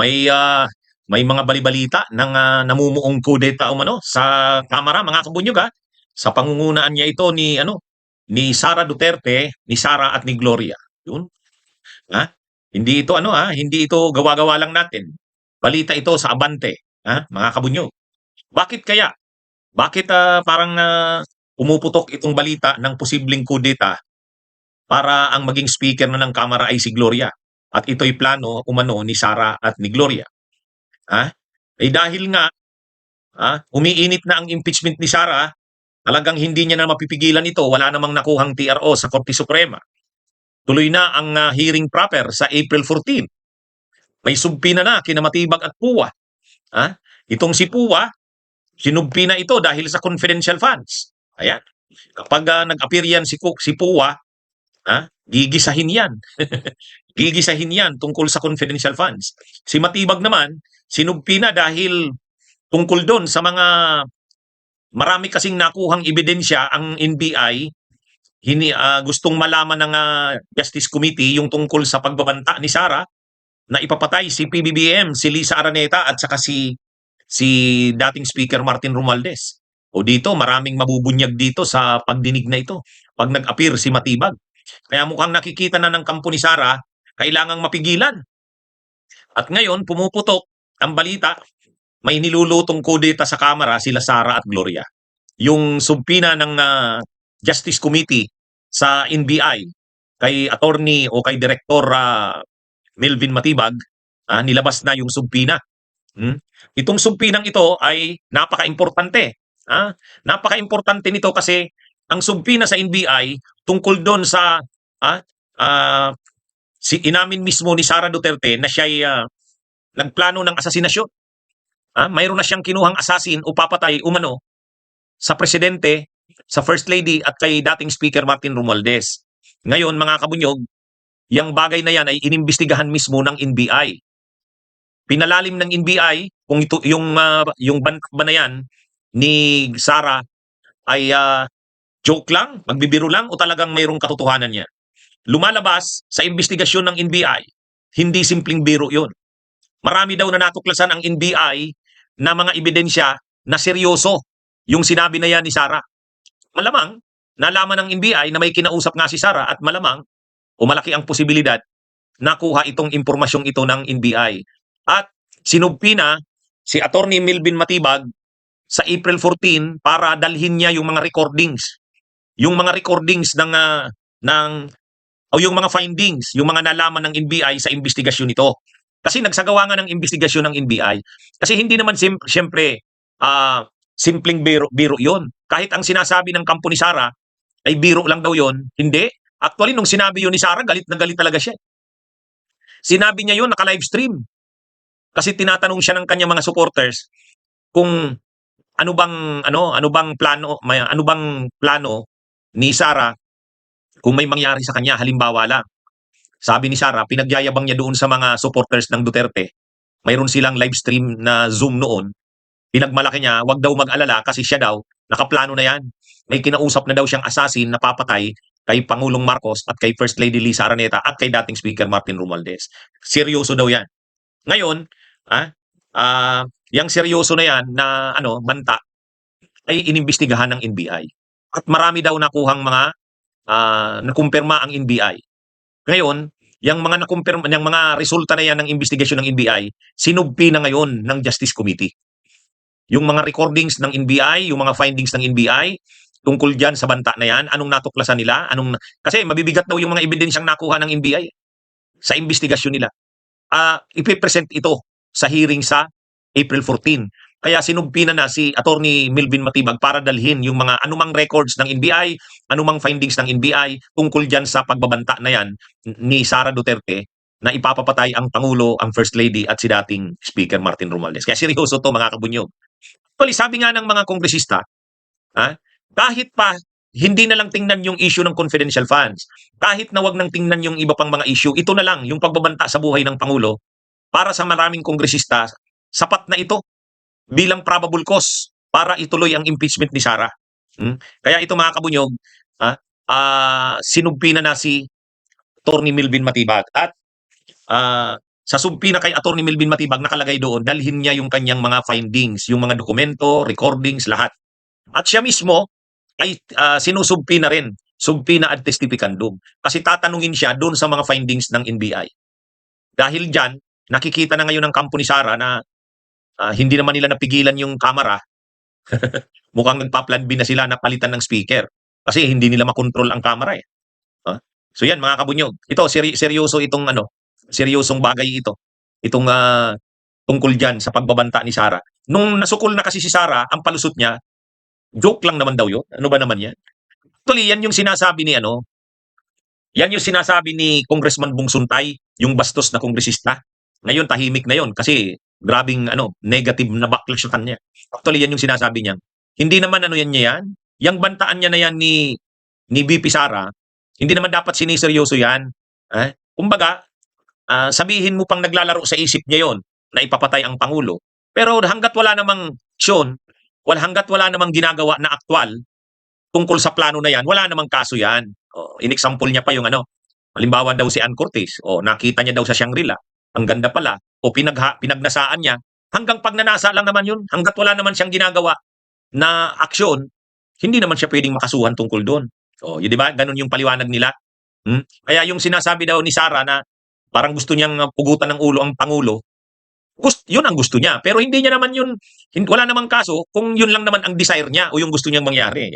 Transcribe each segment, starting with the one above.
may mga balibalita ng namumuong kudeta umano sa Kamara, mga kabunyog sa pangungunaan niya ito ni Sara Duterte, ni Sara at ni Gloria. Yun, ha? Hindi ito hindi ito gawa-gawa lang natin. Balita ito sa Abante, mga kabunyog. Bakit kaya? Bakit parang pumuputok itong balita ng posibleng kudeta para ang maging speaker na ng Kamara ay si Gloria? At ito'y plano umano ni Sara at ni Gloria. Dahil nga umiinit na ang impeachment ni Sara, talagang hindi niya na mapipigilan ito. Wala namang nakuhang TRO sa Korte Suprema. Tuloy na ang hearing proper sa April 14. May subpina na kina Matibag at Puwa. Itong si Puwa, sinubpi na ito dahil sa confidential funds. Ayan. Kapag nag-appear yan si Puwa, gigisahin yan. Gigisahin yan tungkol sa confidential funds. Si Matibag naman, sinubpi na dahil tungkol doon sa mga marami kasing nakuhang ebidensya ang NBI, gustong malaman ng Justice Committee yung tungkol sa pagbabanta ni Sara na ipapatay si PBBM, si Lisa Araneta at saka si dating Speaker Martin Romualdez. O dito, maraming mabubunyag dito sa pagdinig na ito pag nag-appear si Matibag. Kaya mukhang nakikita na ng kampo ni Sara, kailangang mapigilan. At ngayon, pumuputok ang balita, may nilulutong kudeta sa Kamara sila Sara at Gloria. Yung subpina ng Justice Committee sa NBI kay attorney o kay Director Melvin Matibag, nilabas na yung subpina. Itong subpinang ito ay napaka-importante. Napaka-importante nito kasi ang subpina sa NBI tungkol doon sa inamin mismo ni Sara Duterte na siya'y nagplano ng asasinasyon. Mayroon na siyang kinuhang assassin o papatay umano sa presidente, sa First Lady at kay dating Speaker Martin Romualdez. Ngayon, mga kabunyog, yung bagay na yan ay inimbestigahan mismo ng NBI. Pinalalim ng NBI kung ito yung bantak ba na yan ni Sara ay joke lang, magbibiro lang o talagang mayroong katotohanan niya. Lumalabas sa investigasyon ng NBI, hindi simpleng biro 'yon. Marami daw na natuklasan ang NBI na mga ebidensya na seryoso yung sinabi na yan ni Sara. Malamang nalaman ng NBI na may kinausap nga si Sara at malamang o malaki ang posibilidad nakuha itong impormasyong ito ng NBI. At sinubpi na si Attorney Melvin Matibag sa April 14 para dalhin niya yung mga recordings. Yung mga recordings o yung mga findings, yung mga nalaman ng NBI sa investigasyon nito. Kasi nagsagawa nga ng investigasyon ng NBI. Kasi hindi naman siyempre simpleng biro yun. Kahit ang sinasabi ng kampo ni Sara ay biro lang daw yun, hindi. Actually, nung sinabi yun ni Sara, galit na galit talaga siya. Sinabi niya yun, naka-live stream. Kasi tinatanong siya ng kanyang mga supporters kung ano bang plano ni Sara kung may mangyari sa kanya, halimbawa lang. Sabi ni Sara, pinagyayabang niya doon sa mga supporters ng Duterte. Mayroon silang live stream na Zoom noon. Pinagmalaki niya, wag daw mag-alala kasi siya daw, nakaplano na yan. May kinausap na daw siyang assassin na papatay kay Pangulong Marcos at kay First Lady Lisa Araneta at kay dating Speaker Martin Romualdez. Seryoso daw yan. Ngayon, yung seryoso na yan na banta ay inimbestigahan ng NBI. At marami daw nakuhang mga nakumpirma ang NBI. Ngayon, yung mga nakumpirma, yung mga resulta na yan ng investigasyon ng NBI, sinubpi na ngayon ng Justice Committee. Yung mga recordings ng NBI, yung mga findings ng NBI, tungkol dyan sa banta na yan, anong natuklasan nila, kasi mabibigat daw yung mga ebidensyang nakuha ng NBI sa investigasyon nila. Ipipresent ito sa hearing sa April 14. Kaya sinubpi na si Attorney Melvin Matibag para dalhin yung mga anumang records ng NBI, anumang findings ng NBI tungkol dyan sa pagbabanta na yan ni Sara Duterte na ipapapatay ang Pangulo, ang First Lady at si dating Speaker Martin Romualdez. Kaya seryoso to mga kabunyog. Actually, sabi nga ng mga kongresista, kahit pa hindi na lang tingnan yung issue ng confidential funds, kahit na wag nang tingnan yung iba pang mga issue, ito na lang, yung pagbabanta sa buhay ng Pangulo, para sa maraming kongresista, sapat na ito bilang probable cause para ituloy ang impeachment ni Sara. Kaya ito mga kabunyog, sinubpi na si Attorney Melvin Matibag at sa subpoena kay Attorney Melvin Matibag, nakalagay doon, dalhin niya yung kanyang mga findings, yung mga dokumento, recordings, lahat. At siya mismo ay sinusubpoena rin, subpoena ad testificandum. Kasi tatanungin siya doon sa mga findings ng NBI. Dahil dyan, nakikita na ngayon ng kampo ni Sara na hindi naman nila napigilan yung camera. Mukhang nagpa-plan B na sila na palitan ng speaker. Kasi hindi nila makontrol ang camera eh. Ah, So yan mga kabunyog. Ito seryoso itong seryosong bagay ito. Itong tungkol diyan sa pagbabanta ni Sara. Nung nasukol na kasi si Sara, ang palusot niya, joke lang naman daw 'yun. Ano ba naman 'yan? Actually, yan yung sinasabi ni yan yung sinasabi ni Congressman Bong Suntay, yung bastos na kongresista. Ngayon tahimik na 'yon kasi grabing negative na backlash sa kanya. Actually, yan yung sinasabi niya. Hindi naman yan niya yan. Yang bantaan niya na yan ni VP Sara, hindi naman dapat siniseryoso yan. Kumbaga, sabihin mo pang naglalaro sa isip niya yon na ipapatay ang Pangulo. Pero hanggat wala namang aksyon, hanggat wala namang ginagawa na aktwal tungkol sa plano na yan, wala namang kaso yan. In-example niya pa yung halimbawa daw si Ann Cortez, nakita niya daw sa Shangri-La, ang ganda pala, pinagnasaan niya, hanggang pagnanasa lang naman yun, hanggat wala naman siyang ginagawa na aksyon, hindi naman siya pwedeng makasuhan tungkol doon. Yun, di ba? Ganun yung paliwanag nila. Kaya yung sinasabi daw ni Sara na parang gusto niyang pugutan ng ulo ang Pangulo, yun ang gusto niya. Pero hindi niya naman yun, wala namang kaso kung yun lang naman ang desire niya o yung gusto niyang mangyari.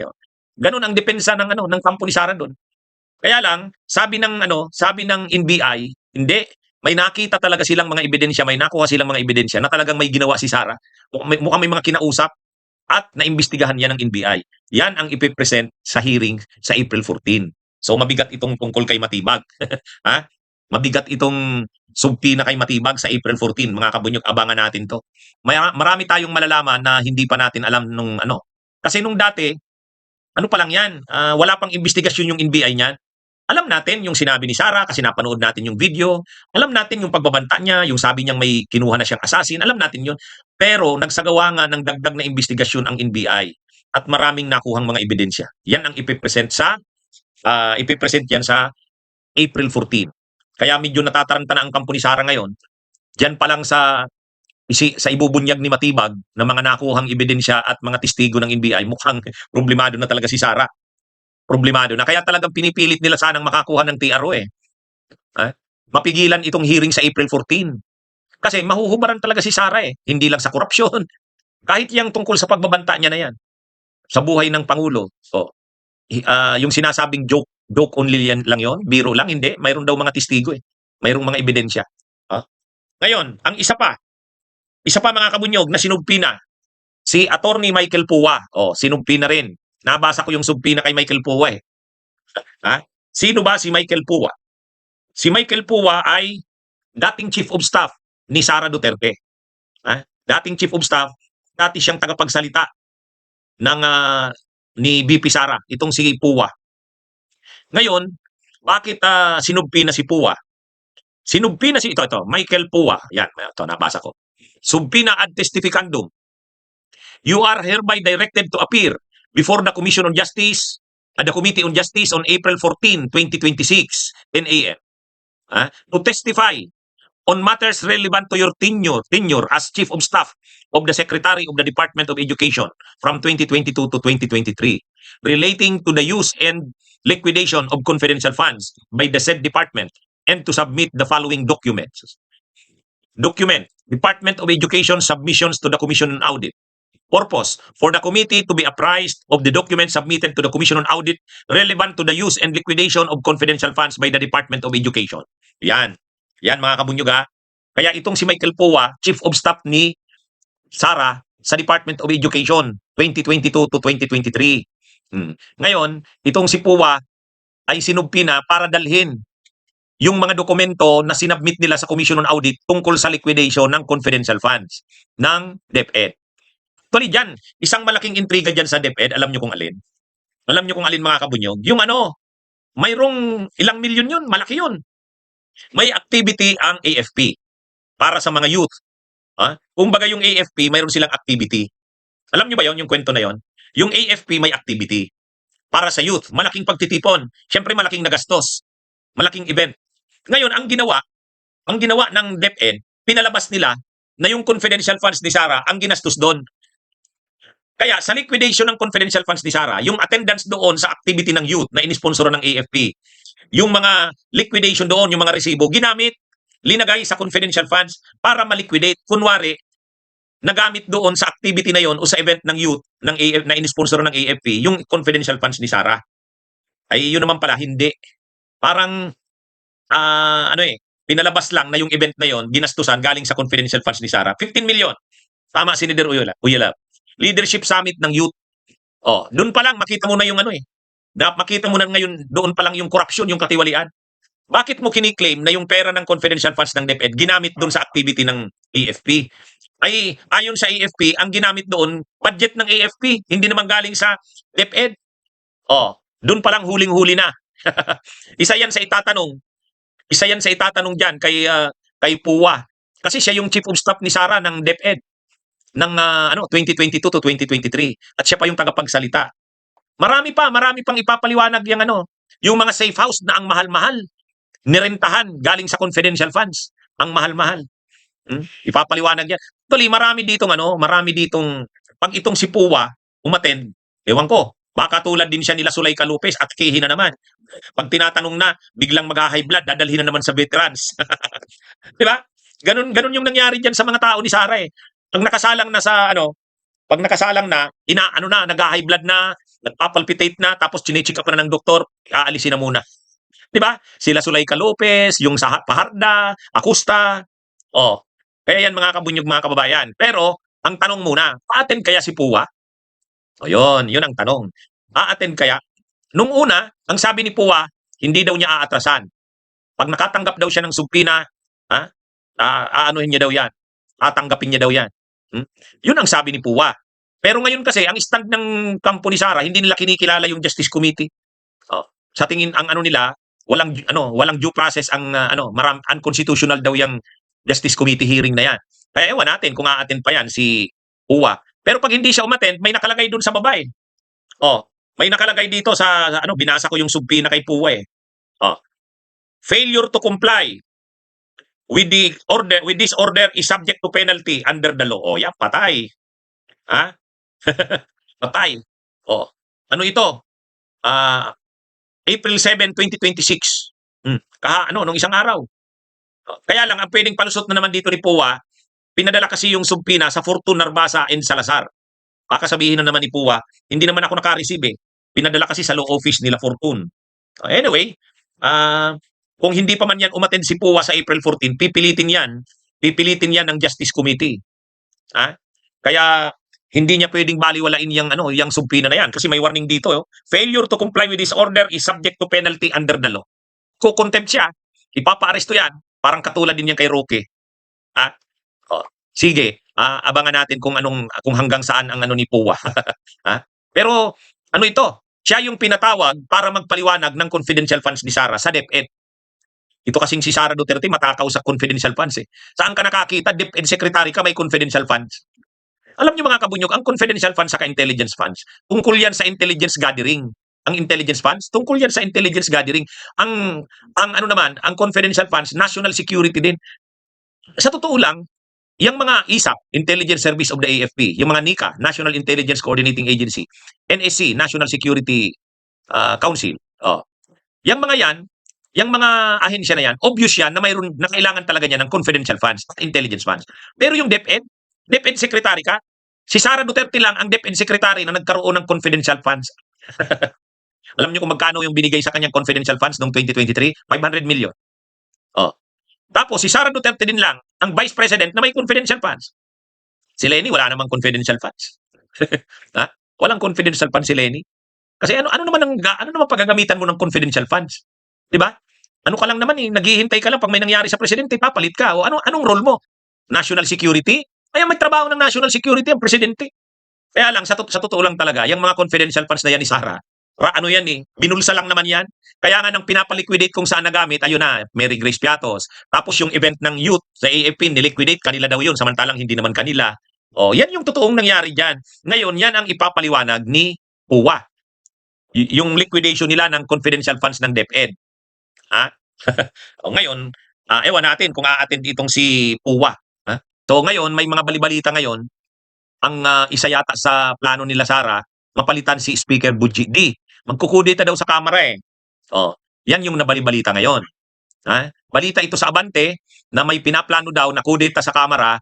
Ganun ang depensa ng kampo ni Sara doon. Kaya lang, sabi ng NBI, hindi, may nakita talaga silang mga ebidensya, may nakuha silang mga ebidensya na talagang may ginawa si Sara. Mukhang may mga kinausap at naimbestigahan yan ng NBI. Yan ang ipipresent sa hearing sa April 14. So mabigat itong tungkol kay Matibag. Ha? Mabigat itong subpoena kay Matibag sa April 14. Mga kabunyog, abangan natin to. Marami tayong malalaman na hindi pa natin alam nung Kasi nung dati, pa lang yan, wala pang investigasyon yung NBI niyan. Alam natin yung sinabi ni Sara kasi napanood natin yung video. Alam natin yung pagbabanta niya, yung sabi niyang may kinuha na siyang assassin. Alam natin yun. Pero nagsagawa nga ng dagdag na investigasyon ang NBI at maraming nakuhang mga ebidensya. Yan ang ipipresent yan sa April 14. Kaya medyo natataranta na ang kampo ni Sara ngayon. Diyan pa lang sa ibubunyag ni Matibag na mga nakuhang ebidensya at mga testigo ng NBI, mukhang problemado na talaga si Sara. Problemado na. Kaya talagang pinipilit nila sanang makakuha ng TRO eh. Mapigilan itong hearing sa April 14. Kasi mahuhubaran talaga si Sara eh. Hindi lang sa korupsyon. Kahit yung tungkol sa pagbabanta niya na yan. Sa buhay ng Pangulo. Yung sinasabing joke only lang yon, biro lang, hindi. Mayroon daw mga testigo eh. Mayroong mga ebidensya. Ngayon, ang isa pa mga kabunyog na sinubpina, si Attorney Michael Puwa. Sinubpina rin. Nabasa ko yung subpina kay Michael Puwa eh. Sino ba si Michael Puwa? Si Michael Puwa ay dating Chief of Staff ni Sara Duterte. Dating Chief of Staff, dati siyang tagapagsalita ng ni VP Sara, itong si Puwa. Ngayon, bakit sinubpina si Puwa? Sinubpina ito, Michael Puwa. Yan, ito, nabasa ko. Subpina ad testificandum. You are hereby directed to appear before the Commission on Justice, the Committee on Justice on April 14, 2026, 10 a.m. To testify on matters relevant to your tenure as Chief of Staff of the Secretary of the Department of Education from 2022 to 2023, relating to the use and liquidation of confidential funds by the said department, and to submit the following documents. Document, Department of Education submissions to the Commission on Audit. Purpose, for the committee to be apprised of the documents submitted to the Commission on Audit relevant to the use and liquidation of confidential funds by the Department of Education. Yan mga kabunyog ha. Kaya itong si Michael Puwa, Chief of Staff ni Sara sa Department of Education 2022 to 2023. Ngayon, itong si Puwa ay sinubpina para dalhin yung mga dokumento na sinubmit nila sa Commission on Audit tungkol sa liquidation ng confidential funds ng DepEd. Actually dyan, isang malaking intriga dyan sa DepEd, alam nyo kung alin? Alam nyo kung alin mga kabunyog? Yung mayroong ilang milyon yun, malaki yun. May activity ang AFP para sa mga youth. Kumbaga yung AFP, mayroon silang activity. Alam nyo ba yon yung kwento na yon? Yung AFP may activity para sa youth. Malaking pagtitipon. Siyempre malaking nagastos. Malaking event. Ngayon, ang ginawa, ang ginawa ng DepEd, pinalabas nila na yung confidential funds ni Sara ang ginastos doon. Kaya sa liquidation ng confidential funds ni Sara, yung attendance doon sa activity ng youth na inisponsoro ng AFP, yung mga liquidation doon, yung mga resibo, ginamit, linagay sa confidential funds para maliquidate. Kunwari, nagamit doon sa activity na yon o sa event ng youth ng AF, na inisponsoro ng AFP, yung confidential funds ni Sara. Ay yun naman pala, hindi. Parang, pinalabas lang na yung event na yon, ginastusan galing sa confidential funds ni Sara. 15 million. Tama si Leader Uyala. Leadership Summit ng youth. Oh, doon pa lang makita mo na yung makita mo na ngayon doon pa lang yung corruption, yung katiwalian. Bakit mo kini-claim na yung pera ng confidential funds ng DepEd ginamit doon sa activity ng AFP? Ay ayon sa AFP, ang ginamit doon budget ng AFP, hindi naman galing sa DepEd. Oh, doon pa lang huling-huli na. Isa yan sa itatanong diyan kay Puwa. Kasi siya yung chief of staff ni Sara ng DepEd ng 2022 to 2023 at siya pa yung tagapagsalita. Marami pang ipapaliwanag yung mga safe house na ang mahal-mahal, nirentahan galing sa confidential funds, ang mahal-mahal. Ipapaliwanag yan. Tuloy, marami ditong pag itong si Puwa umattend, ewan ko, baka tulad din siya nila Sulayca Lopez at kihin na naman. Pag tinatanong na, biglang mag-high blood, dadalhin na naman sa veterans. Di ba? Ganun yung nangyari diyan sa mga tao ni Sara eh. Pag nakasalang na, nag-high blood na, nagpapalpitate na, tapos chinecheck up na ng doktor, aalisin na muna. 'Di ba? Sila Sulayca Lopez, yung sa Paharda, Acosta. Oh. Kaya yan mga kabunyog, mga kababayan. Pero ang tanong muna, pa-attend kaya si Puwa? O yun ang tanong. A-attend kaya? Nung una, ang sabi ni Puwa, hindi daw niya aatrasan. Pag nakatanggap daw siya ng subpina, aanuhin niya daw yan. Tatanggapin niya daw yan. Yun ang sabi ni Puwa. Pero ngayon kasi, ang stand ng kampo ni Sara, hindi nila kinikilala yung Justice Committee. Sa tingin ang nila, walang due process, unconstitutional daw yung Justice Committee hearing na yan. Kaya ewan natin kung a-attend pa yan si Puwa. Pero pag hindi siya umattend, may nakalagay dun sa baba eh. May nakalagay dito sa binasa ko yung subpina kay Puwa eh. Failure to comply with this order is subject to penalty under the law. Yan, patay. Patay. Ano ito? April 7, 2026. Nung isang araw. Kaya lang, ang pwedeng palusot na naman dito ni Puwa, pinadala kasi yung subpina sa Fortune, Narbasa, and Salazar. Baka sabihin na naman ni Puwa, hindi naman ako naka-receive eh. Pinadala kasi sa law office nila Fortune. Anyway, kung hindi pa man yan umattend si Puwa sa April 14, pipilitin yan ng Justice Committee. Kaya hindi niya pwedeng baliwalain yung subpina na yan kasi may warning dito. Failure to comply with this order is subject to penalty under the law. Kukontempt siya, ipapa-aresto yan, parang katulad din yan kay Roque. Sige, abangan natin kung hanggang saan ang ni Puwa. Pero ito? Siya yung pinatawag para magpaliwanag ng confidential funds ni Sara sa DepEd. Ito kasing si Sara Duterte matakaw sa confidential funds eh. Saan ka nakakita? DepEd secretary ka, may confidential funds. Alam niyo mga kabunyog, ang confidential funds sa intelligence funds, tungkol yan sa intelligence gathering. Ang intelligence funds, tungkol yan sa intelligence gathering. Ang confidential funds, national security din. Sa totoo lang, yung mga ISAC, Intelligence Service of the AFP, yung mga NICA, National Intelligence Coordinating Agency, NSC, National Security Council, yung mga ahensya na yan, obvious yan na kailangan talaga niya ng confidential funds at intelligence funds. Pero yung DepEd secretary ka, si Sara Duterte lang ang DepEd secretary na nagkaroon ng confidential funds. Alam niyo kung magkano yung binigay sa kanyang confidential funds noong 2023? 500 million. Tapos si Sara Duterte din lang ang vice president na may confidential funds. Si Leni wala namang confidential funds. Walang confidential funds si Leni. Kasi ano naman paggagamitan mo ng confidential funds? 'Di ba? Ano ka lang naman naghihintay ka lang pag may nangyari sa presidente, papalit ka. O anong role mo? National security? Ay may trabaho ng national security ang presidente. Kaya lang sa totoo lang talaga, yung mga confidential funds na yan ni Sara, binulsa lang naman yan. Kaya nga nang pinapaliquidate kung saan nagamit, ayun na, Mary Grace Piatos. Tapos yung event ng youth sa AFP, niliquidate, kanila daw yun, samantalang hindi naman kanila. Yan yung totoong nangyari dyan. Ngayon, yan ang ipapaliwanag ni Puwa. Yung liquidation nila ng confidential funds ng DepEd. Ngayon, Ewan natin kung a-attend itong si Uwa. So ngayon, may mga balibalita ngayon, ang isa yata sa plano nila Sara, mapalitan si Speaker Budgie D. Magkukudeta daw sa Kamara eh. Oh, yan yung nabalibalita ngayon. Balita ito sa Abante na may pinaplano daw na kudeta sa Kamara,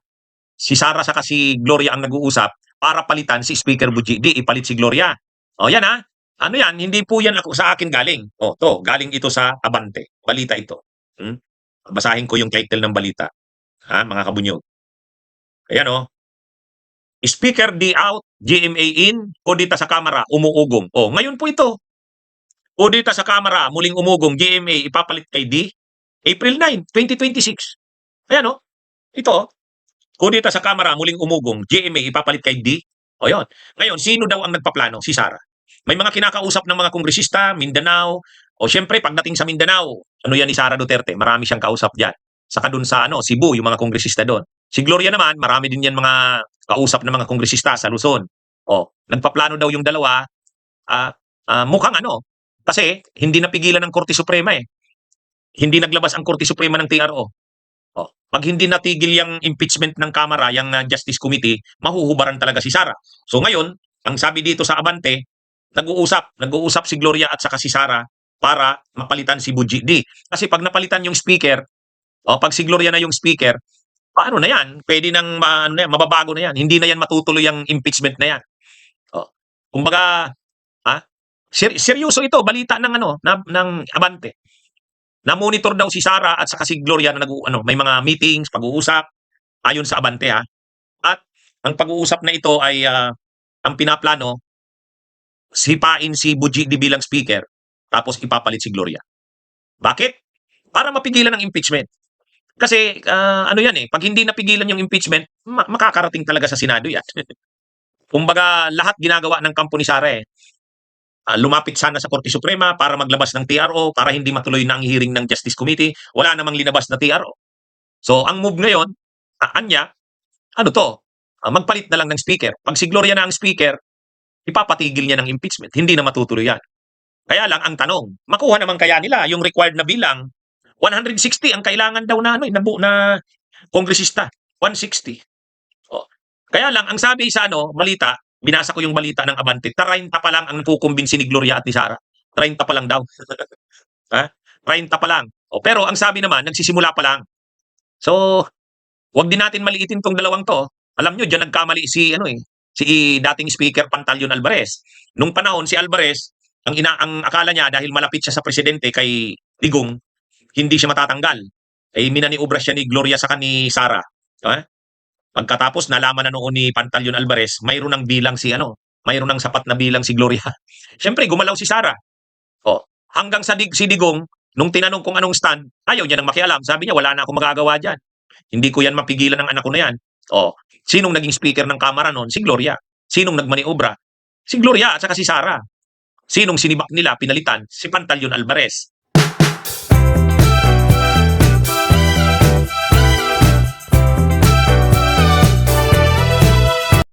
si Sara saka si Gloria ang nag-uusap para palitan si Speaker Budgie D, ipalit si Gloria. Yan Ano yan, hindi po yan ako sa akin galing. Galing ito sa Abante. Balita ito. Basahin ko yung title ng balita. Mga kabunyog. Ayan Speaker D out, GMA in, kudeta sa Kamara, umuugong. Ngayon po ito. Kudeta sa Kamara, muling umugong, GMA ipapalit kay D, April 9, 2026. Ayan ito kudeta sa Kamara, muling umugong, GMA ipapalit kay D. Yun. Ngayon, sino daw ang nagpaplano? Si Sara. May mga kinakausap ng mga kongresista, Mindanao, syempre pagdating sa Mindanao, ano yan ni Sara Duterte, marami siyang kausap diyan. Saka dun sa Cebu, yung mga kongresista doon. Si Gloria naman, marami din yan mga kausap ng mga kongresista sa Luzon. Nagpaplano daw yung dalawa, mukhang kasi hindi napigilan ng Korte Suprema eh. Hindi naglabas ang Korte Suprema ng TRO. Pag hindi natigil yung impeachment ng Kamara, yung Justice Committee, mahuhubaran talaga si Sara. So ngayon, ang sabi dito sa Abante, nag-uusap si Gloria at saka si Sara para mapalitan si Budgie D. Kasi pag napalitan yung speaker, pag si Gloria na yung speaker, paano na yan? Pwede nang mababago na yan. Hindi na yan matutuloy yung impeachment na yan. Kumbaga, seryoso ito, balita ng ng Abante. Na-monitor daw si Sara at saka si Gloria na may mga meetings, pag-uusap ayon sa Abante At ang pag-uusap na ito ay ang pinaplano sipain si Budgie D bilang speaker tapos ipapalit si Gloria. Bakit? Para mapigilan ang impeachment. Kasi yan pag hindi napigilan yung impeachment, makakarating talaga sa Senado yan. Kumbaga lahat ginagawa ng kampo ni Sara lumapit sana sa Korte Suprema para maglabas ng TRO para hindi matuloy na ang hearing ng Justice Committee. Wala namang linabas na TRO. So ang move ngayon, anya, magpalit na lang ng speaker. Pag si Gloria na ang speaker, ipapatigil niya ng impeachment. Hindi na matutuloy yan. Kaya lang ang tanong, makuha naman kaya nila yung required na bilang 160 ang kailangan daw na na kongresista. 160. Kaya lang ang sabi sa balita, binasa ko yung balita ng Abante, 30 pa lang ang kukumbinsi ni Gloria at ni Sara. 30 pa lang daw. 30 pa lang. Pero ang sabi naman, nagsisimula pa lang. So, wag din natin maliitin tong dalawang to. Alam nyo, dyan nagkamali si dating Speaker Pantaleon Alvarez. Nung panahon si Alvarez, ang akala niya dahil malapit siya sa presidente kay Digong, hindi siya matatanggal. Minaniobra siya ni Gloria sa ni Sara. Pagkatapos nalaman na noon ni Pantaleon Alvarez, mayroon ng bilang mayroon ng sapat na bilang si Gloria. Siyempre, gumalaw si Sara. Hanggang si Digong, nung tinanong kung anong stand, ayaw niya nang makialam. Sabi niya, wala na akong magagawa dyan. Hindi ko yan mapigilan ng anak ko na yan. Sinong naging speaker ng Kamara noon? Si Gloria. Sinong nagmaniobra? Si Gloria at saka si Sara. Sinong sinibak nila, pinalitan? Si Pantaleon Alvarez.